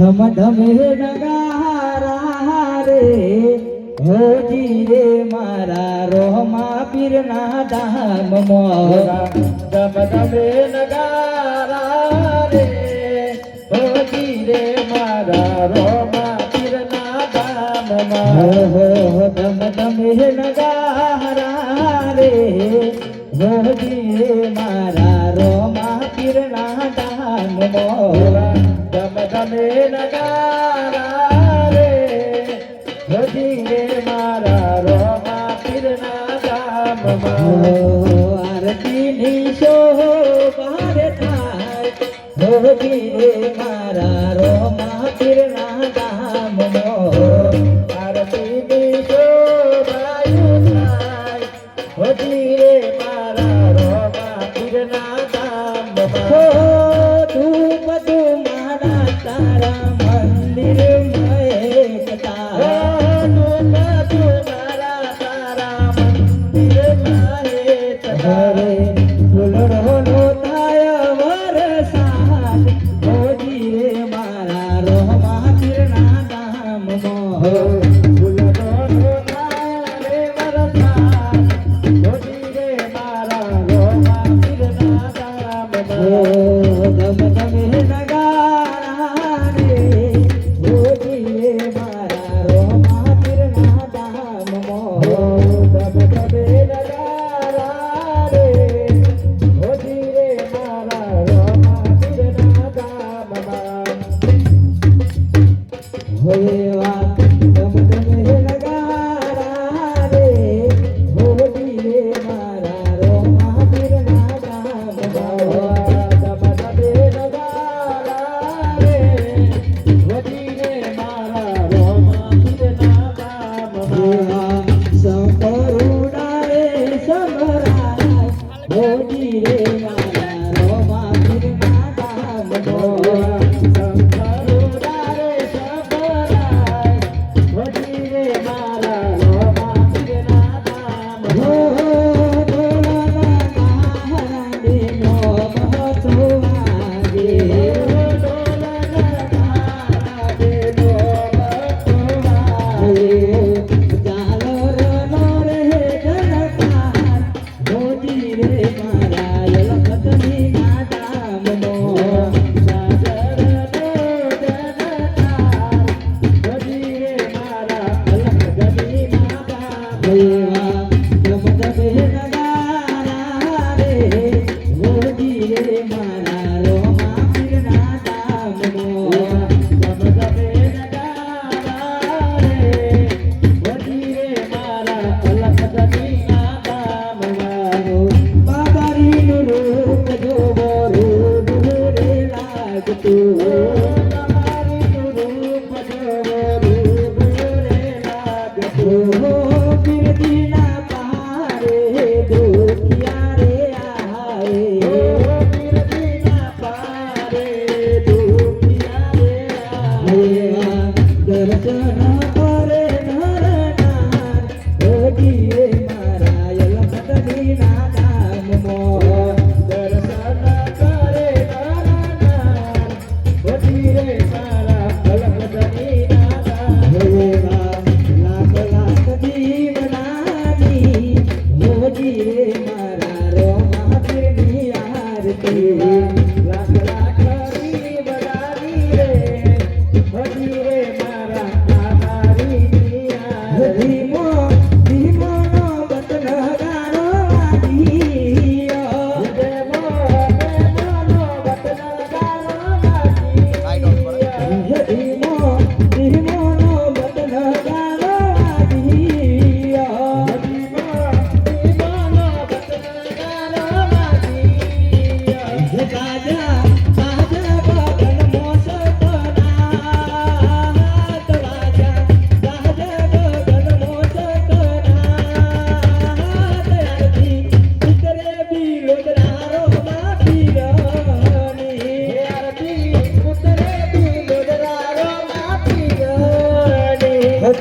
ધમ ધમે નગારા રે હોજી રે મારા રોહમા પીરના ધામ મોરા ધમ ધમે નગારા રે હોજી રે મારા રોહમા પીરના ધામ મોરા ધમ ધમે નગારા રે હોજી રે મારા રોહમા પીરના ધામ મોરા ધમ ધમે નગારા રે હોજી રે મારા રોમા પીરના ધામમાં આરતીની શોભા રે થાય હોજી રે મારા રોમા પીરના ધામમાં આરતીની શોભા થાય હોજી રે મારા રોમા પીરના ધામમાં ધૂપ મારા તારા મંદિર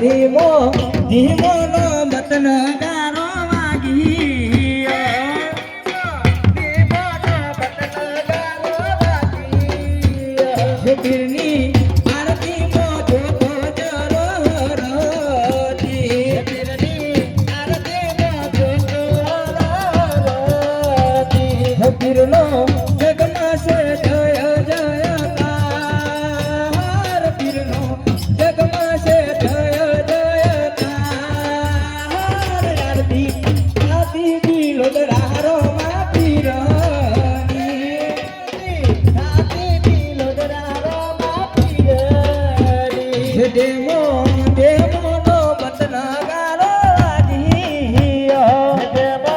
ધીમો ધીમો નો બતન ગારો વાગી ધીમો નો બતન ગારો વાગી પીરની જગમાં છે જય જયકાર પીરનો જગમાં છે જય જયકાર આરતી આરતી દિલો દરારો માં પીરની આરતી દિલો દરારો માં પીરની દેમો દેમો નો બતના ગારો લાગીયો દેમો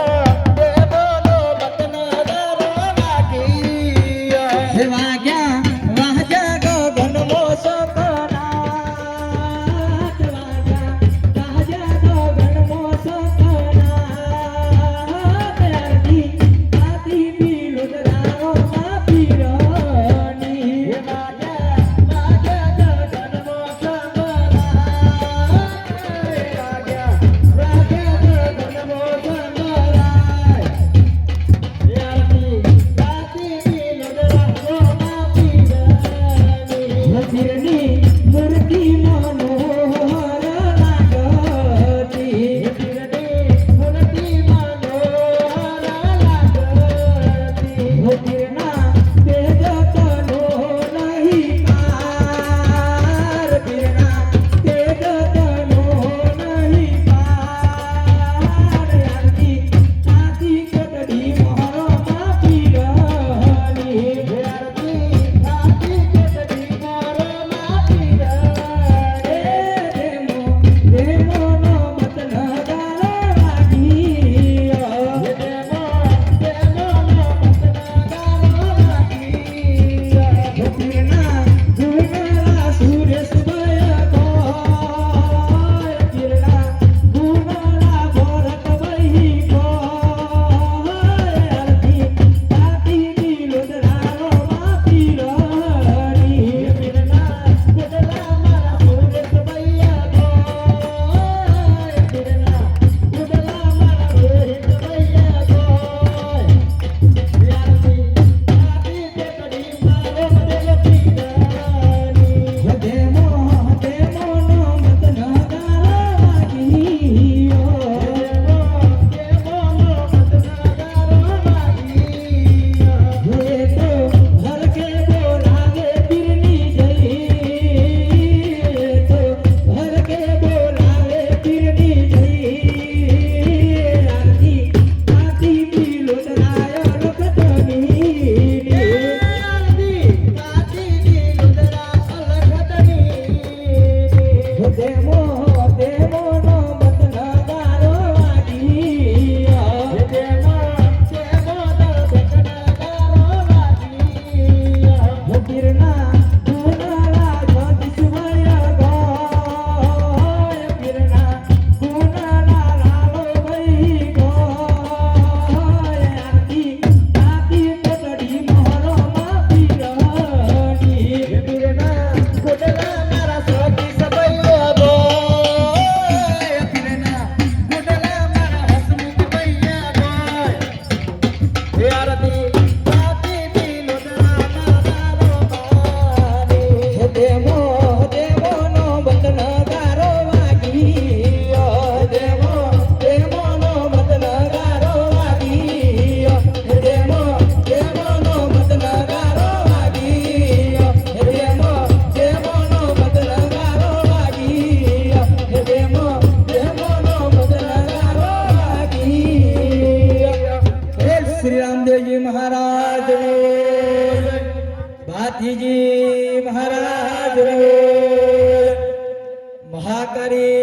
દેમો નો બતના ગારો લાગીયો હે વાગ્યા ગગન મોસો કનાટ વાગ્યા ગગન મોસો કનાટ આરતી આરતી પીલો દરારો માં પીરની હે વાગ્યા ગગન મોસો રામદેવજી મહારાજ ભાતીજી મહારાજ મહાકાળી